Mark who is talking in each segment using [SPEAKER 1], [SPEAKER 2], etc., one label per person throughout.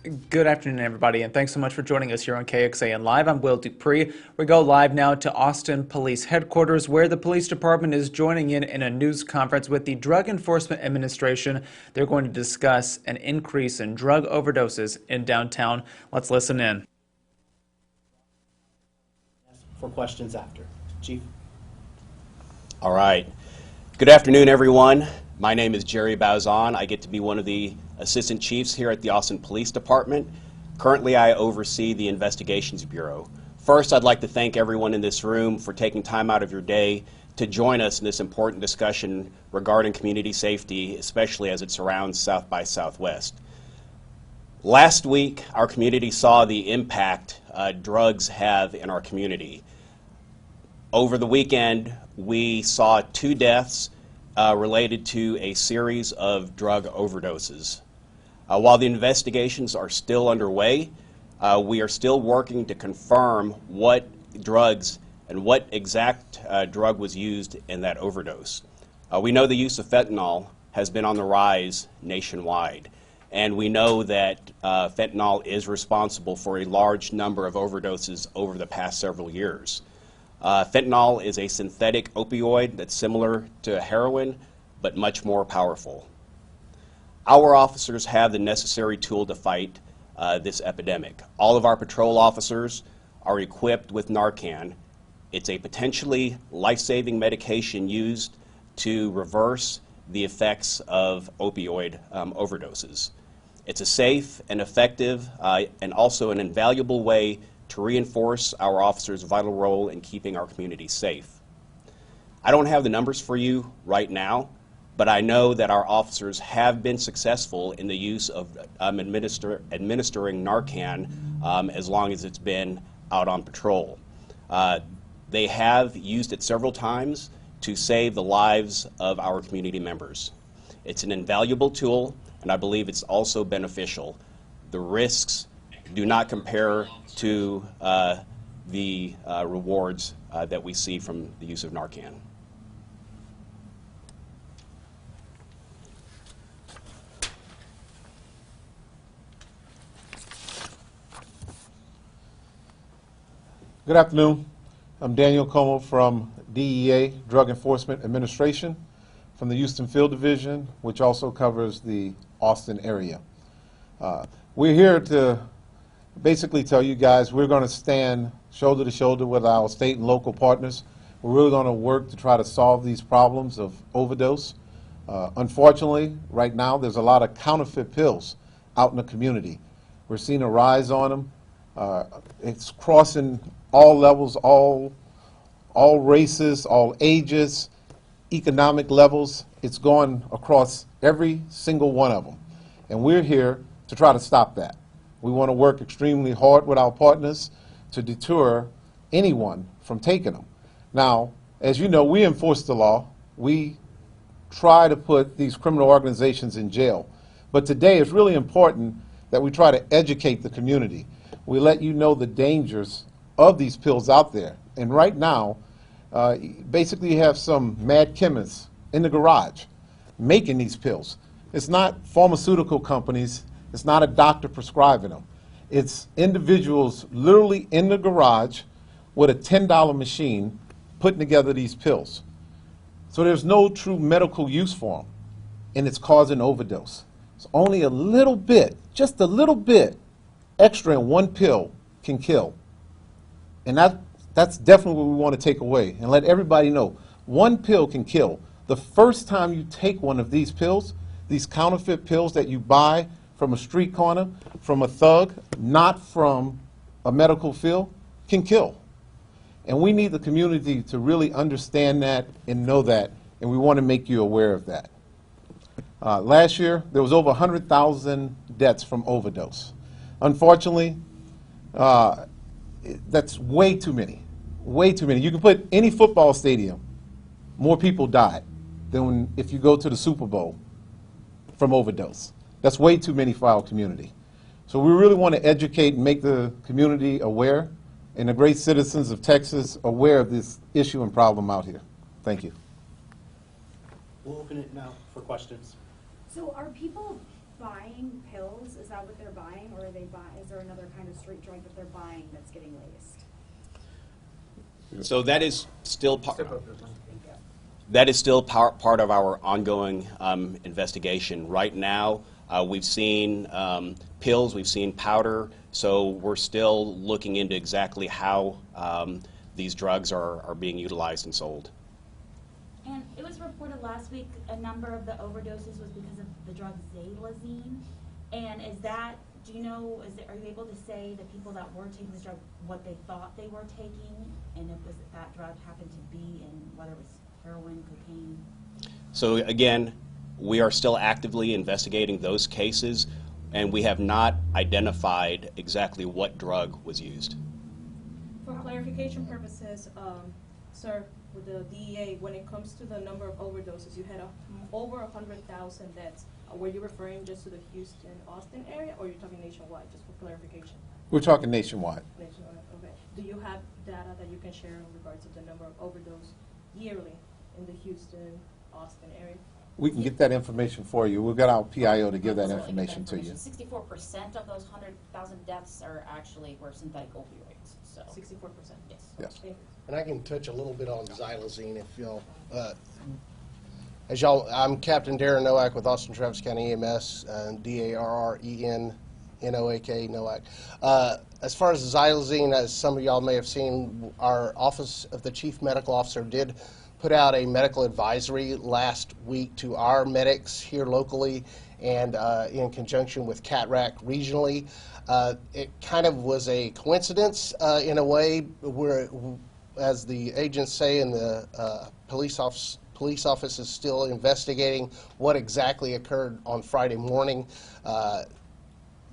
[SPEAKER 1] Good afternoon, everybody, and thanks so much for joining us here on KXAN Live. I'm Will Dupree. We go live now to Austin Police Headquarters, where the police department is joining in a news conference with the Drug Enforcement Administration. They're going to discuss an increase in drug overdoses in downtown. Let's listen in.
[SPEAKER 2] For questions after. Chief.
[SPEAKER 3] All right. Good afternoon, everyone. My name is Jerry Bauzon. I get to be one of the assistant chiefs here at the Austin Police Department. Currently, I oversee the Investigations Bureau. First, I'd like to thank everyone in this room for taking time out of your day to join us in this important discussion regarding community safety, especially as it surrounds South by Southwest. Last week, our community saw the impact drugs have in our community. Over the weekend, we saw 2 deaths related to a series of drug overdoses. While the investigations are still underway, we are still working to confirm what drugs and what exact drug was used in that overdose. We know the use of fentanyl has been on the rise nationwide, and we know that fentanyl is responsible for a large number of overdoses over the past several years. Fentanyl is a synthetic opioid that's similar to heroin, but much more powerful. Our officers have the necessary tool to fight this epidemic. All of our patrol officers are equipped with Narcan. It's a potentially life-saving medication used to reverse the effects of opioid overdoses. It's a safe and effective and also an invaluable way to reinforce our officers' vital role in keeping our community safe. I don't have the numbers for you right now, but I know that our officers have been successful in the use of administering Narcan as long as it's been out on patrol. They have used it several times to save the lives of our community members. It's an invaluable tool, and I believe it's also beneficial. The risks do not compare to the rewards that we see from the use of Narcan.
[SPEAKER 4] Good afternoon. I'm Daniel Como from DEA, Drug Enforcement Administration, from the Houston Field Division, which also covers the Austin area. We're here to basically tell you guys we're going to stand shoulder to shoulder with our state and local partners. We're really going to work to try to solve these problems of overdose. Unfortunately, right now there's a lot of counterfeit pills out in the community. We're seeing a rise on them. It's crossing all levels, all races, all ages, economic levels. It's going across every single one of them. And we're here to try to stop that. We want to work extremely hard with our partners to deter anyone from taking them. Now, as you know, we enforce the law. We try to put these criminal organizations in jail. But today it's really important that we try to educate the community. We let you know the dangers of these pills out there. And right now, basically you have some mad chemists in the garage making these pills. It's not pharmaceutical companies. It's not a doctor prescribing them. It's individuals literally in the garage with a $10 machine putting together these pills. So there's no true medical use for them, and it's causing overdose. It's only a little bit, just a little bit extra in one pill can kill. And that's definitely what we want to take away and let everybody know. One pill can kill. The first time you take one of these pills, these counterfeit pills that you buy from a street corner, from a thug, not from a medical field, can kill. And we need the community to really understand that and know that, and we want to make you aware of that. Last year, there was over 100,000 deaths from overdose. Unfortunately, that's way too many, way too many. You can put any football stadium, more people died than if you go to the Super Bowl from overdose. That's way too many for our community. So we really want to educate and make the community aware and the great citizens of Texas aware of this issue and problem out here. Thank you.
[SPEAKER 2] We'll open it now for questions.
[SPEAKER 5] So are people buying pills? Is that what they're buying, or are they is there another kind of street drug that they're buying that's getting laced?
[SPEAKER 3] So that is still part of our ongoing investigation. Right now, we've seen pills, we've seen powder, so we're still looking into exactly how these drugs are being utilized and sold.
[SPEAKER 6] And it was reported last week a number of the overdoses was because of the drug xylazine. And is that, do you know, are you able to say the people that were taking this drug what they thought they were taking, and if that drug happened to be in, whether it was heroin, cocaine?
[SPEAKER 3] So again, we are still actively investigating those cases, and we have not identified exactly what drug was used.
[SPEAKER 7] For clarification purposes, sir, with the DEA, when it comes to the number of overdoses, you had over 100,000 deaths. Were you referring just to the Houston, Austin area, or you're talking nationwide, just for clarification?
[SPEAKER 4] We're talking nationwide.
[SPEAKER 7] Nationwide, okay. Do you have data that you can share in regards to the number of overdose yearly in the Houston, Austin area?
[SPEAKER 4] We can get that information for you. We've got our PIO to give that information to you.
[SPEAKER 8] 64% of those 100,000 deaths were synthetic opioids. So
[SPEAKER 7] 64%.
[SPEAKER 8] yes.
[SPEAKER 4] Yes.
[SPEAKER 7] Thank you.
[SPEAKER 9] And I can touch a little bit on xylazine if y'all, as y'all, I'm Captain Darren Nowak with Austin Travis County EMS, DARRENNOAK, Nowak. As far as xylazine, as some of y'all may have seen, our Office of the Chief Medical Officer did put out a medical advisory last week to our medics here locally and in conjunction with CATRAC regionally. It kind of was a coincidence in a way where, as the agents say, and the police office is still investigating what exactly occurred on Friday morning.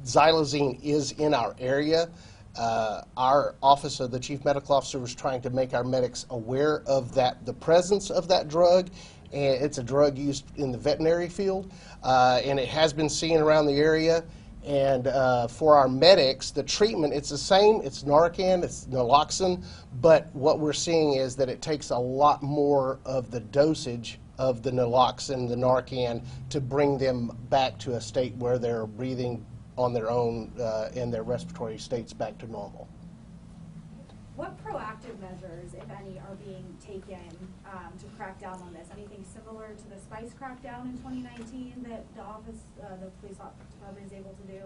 [SPEAKER 9] Xylazine is in our area. Our Office of the Chief Medical Officer was trying to make our medics aware of the presence of that drug, and it's a drug used in the veterinary field, and it has been seen around the area. And for our medics, the treatment, it's the same. It's Narcan, it's naloxone, but what we're seeing is that it takes a lot more of the dosage of the naloxone, the Narcan, to bring them back to a state where they're breathing on their own and their respiratory states back to normal.
[SPEAKER 5] What proactive measures, if any, are being taken to crack down on this? Anything similar to the Spice crackdown in 2019 that the police department is able to do?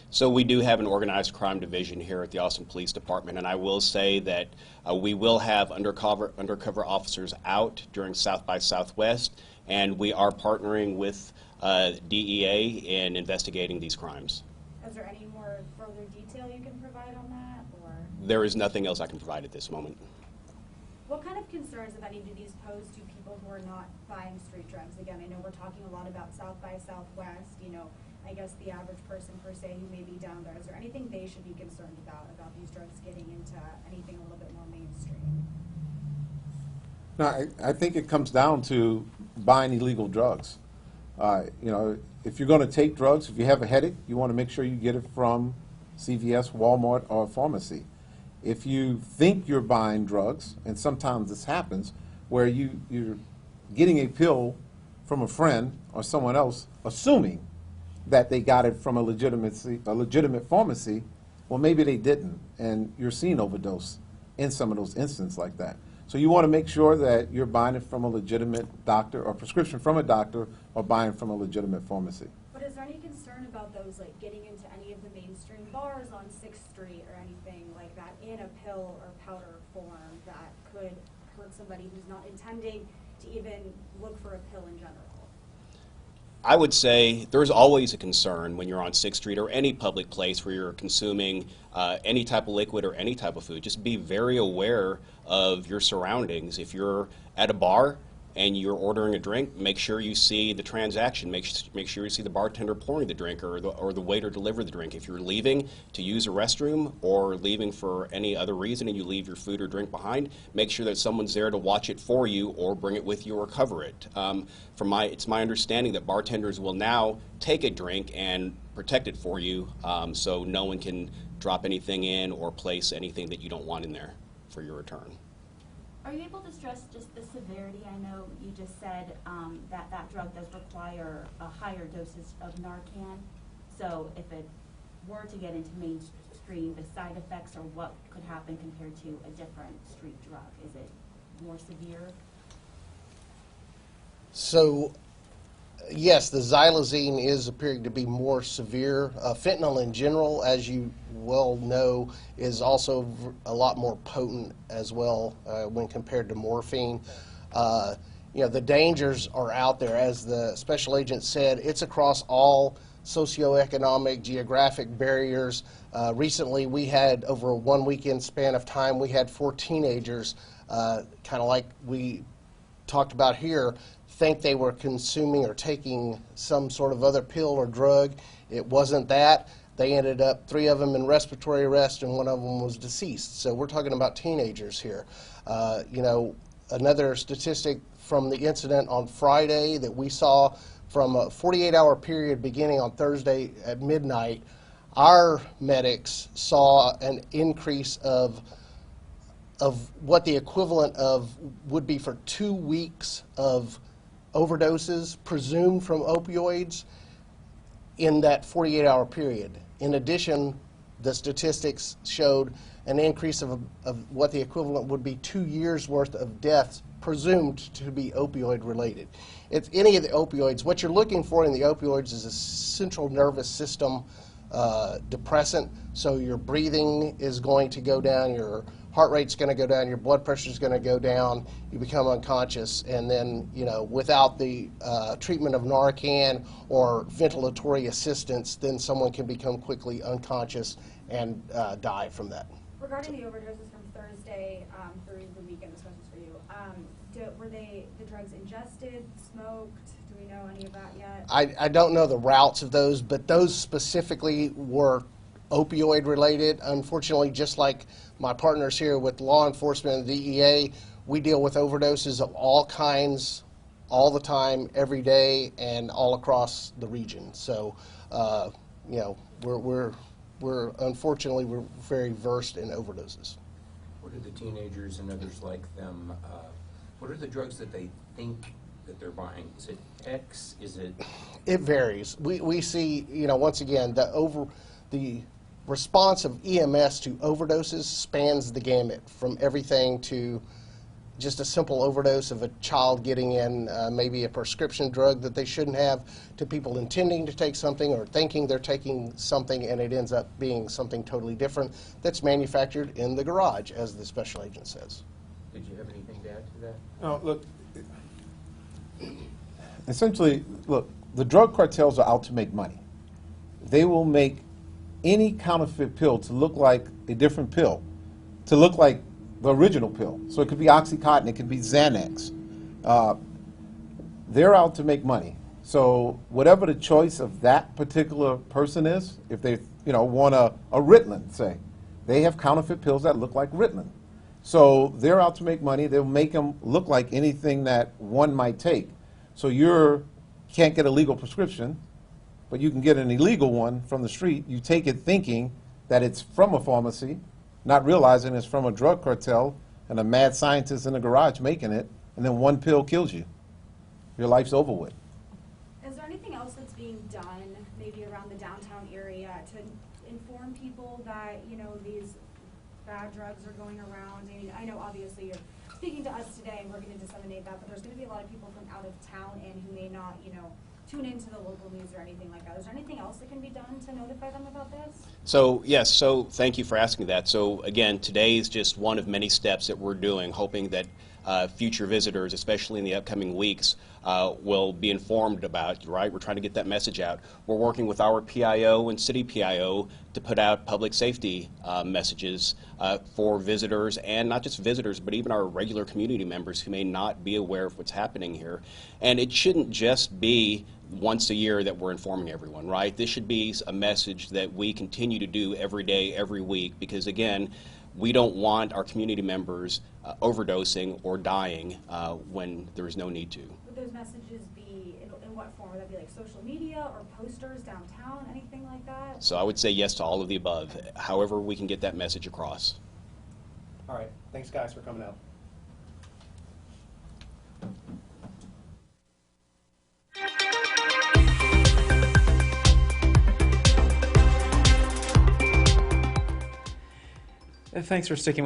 [SPEAKER 3] So we do have an organized crime division here at the Austin Police Department, and I will say that we will have undercover officers out during South by Southwest, and we are partnering with DEA in investigating these crimes.
[SPEAKER 5] Is there any more further detail you can provide on that, or?
[SPEAKER 3] There is nothing else I can provide at this moment.
[SPEAKER 5] What kind of concerns, if any, do these pose to people who are not buying street drugs? Again, I know we're talking a lot about South by Southwest, you know, I guess the average person per se who may be down there. Is there anything they should be concerned about these drugs getting into anything a little bit more mainstream?
[SPEAKER 4] No, I think it comes down to buying illegal drugs. You know, if you're going to take drugs, if you have a headache, you want to make sure you get it from CVS, Walmart, or a pharmacy. If you think you're buying drugs, and sometimes this happens, where you're getting a pill from a friend or someone else, assuming that they got it from a legitimate pharmacy, well, maybe they didn't, and you're seeing overdose in some of those instances like that. So you want to make sure that you're buying it from a legitimate doctor, or prescription from a doctor, or buying from a legitimate pharmacy.
[SPEAKER 5] But is there any concern about those, like, getting into any of the mainstream bars on 6th Street or anything like that in a pill or powder form that could hurt somebody who's not intending to even look for a pill in general?
[SPEAKER 3] I would say there's always a concern when you're on 6th Street or any public place where you're consuming any type of liquid or any type of food. Just be very aware of your surroundings. If you're at a bar and you're ordering a drink, make sure you see the transaction. Make sure you see the bartender pouring the drink, or the waiter deliver the drink. If you're leaving to use a restroom or leaving for any other reason and you leave your food or drink behind, make sure that someone's there to watch it for you or bring it with you or cover it. It's my understanding that bartenders will now take a drink and protect it for you, so no one can drop anything in or place anything that you don't want in there for your return.
[SPEAKER 6] Are you able to stress just the severity? I know you just said that that drug does require a higher dosage of Narcan. So if it were to get into mainstream, the side effects or what could happen compared to a different street drug? Is it more severe?
[SPEAKER 9] So, yes, the xylazine is appearing to be more severe. Fentanyl in general, as you well know, is also a lot more potent as well when compared to morphine. You know, the dangers are out there. As the special agent said, it's across all socioeconomic, geographic barriers. Recently, we had, over a 1 weekend span of time, we had 4 teenagers, kind of like we talked about here, think they were consuming or taking some sort of other pill or drug. It wasn't that. They ended up, 3 of them in respiratory arrest and 1 of them was deceased. So we're talking about teenagers here. You know, another statistic from the incident on Friday that we saw, from a 48-hour period beginning on Thursday at midnight, our medics saw an increase of what the equivalent of would be for 2 weeks of overdoses presumed from opioids in that 48-hour period. In addition, the statistics showed an increase of what the equivalent would be 2 years worth of deaths presumed to be opioid related. If any of the opioids, what you're looking for in the opioids is a central nervous system depressant, so your breathing is going to go down, your heart rate's going to go down, your blood pressure is going to go down, you become unconscious, and then, you know, without the treatment of Narcan or ventilatory assistance, then someone can become quickly unconscious and die from that.
[SPEAKER 5] Regarding the overdoses from Thursday through the weekend, this question's for you. Were the drugs ingested, smoked? Do we know any of that yet?
[SPEAKER 9] I don't know the routes of those, but those specifically were opioid related. Unfortunately, just like my partners here with law enforcement and the DEA, we deal with overdoses of all kinds, all the time, every day, and all across the region. So, you know, we're unfortunately we're very versed in overdoses.
[SPEAKER 10] What are the teenagers and others like them? What are the drugs that they think that they're buying? Is it X? Is it?
[SPEAKER 9] It varies. We see, you know, once again, the response of EMS to overdoses spans the gamut, from everything to just a simple overdose of a child getting in maybe a prescription drug that they shouldn't have, to people intending to take something or thinking they're taking something and it ends up being something totally different that's manufactured in the garage, as the special agent says.
[SPEAKER 10] Did you have anything to add to that?
[SPEAKER 4] No, look, essentially, look, the drug cartels are out to make money. They will make any counterfeit pill to look like a different pill, to look like the original pill. So it could be Oxycontin, it could be Xanax. They're out to make money. So whatever the choice of that particular person is, if they want a Ritalin, say, they have counterfeit pills that look like Ritalin. So they're out to make money. They'll make them look like anything that one might take. So you can't get a legal prescription, but you can get an illegal one from the street. You take it thinking that it's from a pharmacy, not realizing it's from a drug cartel and a mad scientist in a garage making it, and then one pill kills you. Your life's over with.
[SPEAKER 5] Is there anything else that's being done, maybe around the downtown area, to inform people that, you know, these bad drugs are going around? I mean, I know obviously you're speaking to us today and we're going to disseminate that, but there's going to be a lot of people from out of town and who may not, you know, tune into the local news or anything like that. Is there anything else that can be done to notify them about this?
[SPEAKER 3] So, yes, so thank you for asking that. So, again, today is just one of many steps that we're doing, hoping that future visitors, especially in the upcoming weeks, will be informed about, right? We're trying to get that message out. We're working with our PIO and city PIO to put out public safety messages for visitors, and not just visitors, but even our regular community members who may not be aware of what's happening here. And it shouldn't just be once a year that we're informing everyone, right? This should be a message that we continue to do every day, every week, because again, we don't want our community members overdosing or dying when there is no need to.
[SPEAKER 5] Would those messages be, in what form? Would that be like social media or posters downtown, anything like that?
[SPEAKER 3] So I would say yes to all of the above, however we can get that message across.
[SPEAKER 2] All right. Thanks, guys, for coming out.
[SPEAKER 1] Thanks for sticking with